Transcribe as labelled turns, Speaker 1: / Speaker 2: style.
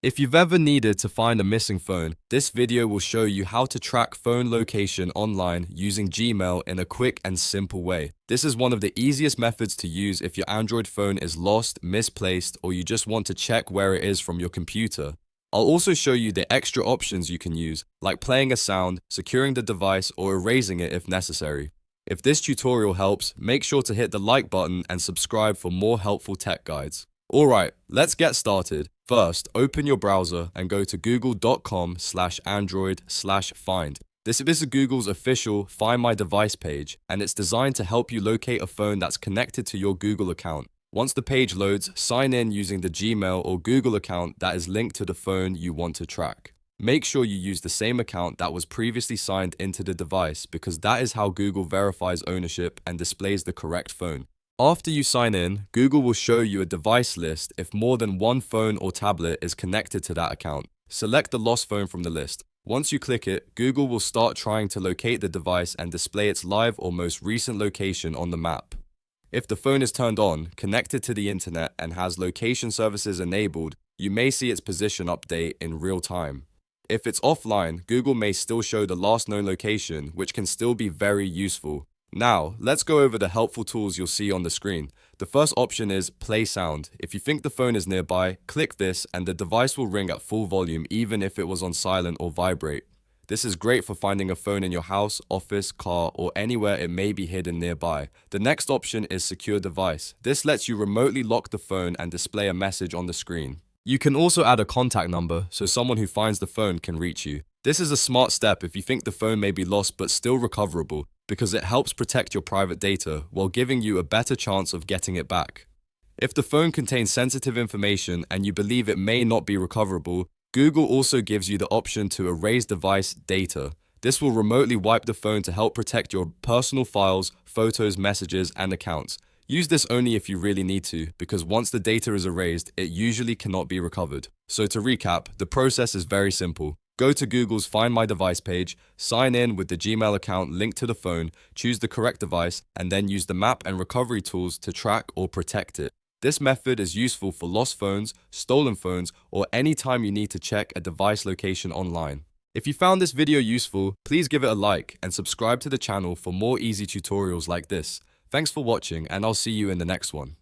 Speaker 1: If you've ever needed to find a missing phone, this video will show you how to track phone location online using Gmail in a quick and simple way. This is one of the easiest methods to use if your Android phone is lost, misplaced, or you just want to check where it is from your computer. I'll also show you the extra options you can use, like playing a sound, securing the device, or erasing it if necessary. If this tutorial helps, make sure to hit the like button and subscribe for more helpful tech guides. Alright, let's get started. First, open your browser and go to google.com/android/find. This is Google's official Find My Device page, and it's designed to help you locate a phone that's connected to your Google account. Once the page loads, sign in using the Gmail or Google account that is linked to the phone you want to track. Make sure you use the same account that was previously signed into the device, because that is how Google verifies ownership and displays the correct phone. After you sign in, Google will show you a device list if more than one phone or tablet is connected to that account. Select the lost phone from the list. Once you click it, Google will start trying to locate the device and display its live or most recent location on the map. If the phone is turned on, connected to the internet, and has location services enabled, you may see its position update in real time. If it's offline, Google may still show the last known location, which can still be very useful. Now, let's go over the helpful tools you'll see on the screen. The first option is Play Sound. If you think the phone is nearby, click this and the device will ring at full volume even if it was on silent or vibrate. This is great for finding a phone in your house, office, car, or anywhere it may be hidden nearby. The next option is Secure Device. This lets you remotely lock the phone and display a message on the screen. You can also add a contact number so someone who finds the phone can reach you. This is a smart step if you think the phone may be lost but still recoverable, because it helps protect your private data while giving you a better chance of getting it back. If the phone contains sensitive information and you believe it may not be recoverable, Google also gives you the option to erase device data. This will remotely wipe the phone to help protect your personal files, photos, messages, and accounts. Use this only if you really need to, because once the data is erased, it usually cannot be recovered. So to recap, the process is very simple. Go to Google's Find My Device page, sign in with the Gmail account linked to the phone, choose the correct device, and then use the map and recovery tools to track or protect it. This method is useful for lost phones, stolen phones, or any time you need to check a device location online. If you found this video useful, please give it a like and subscribe to the channel for more easy tutorials like this. Thanks for watching, and I'll see you in the next one.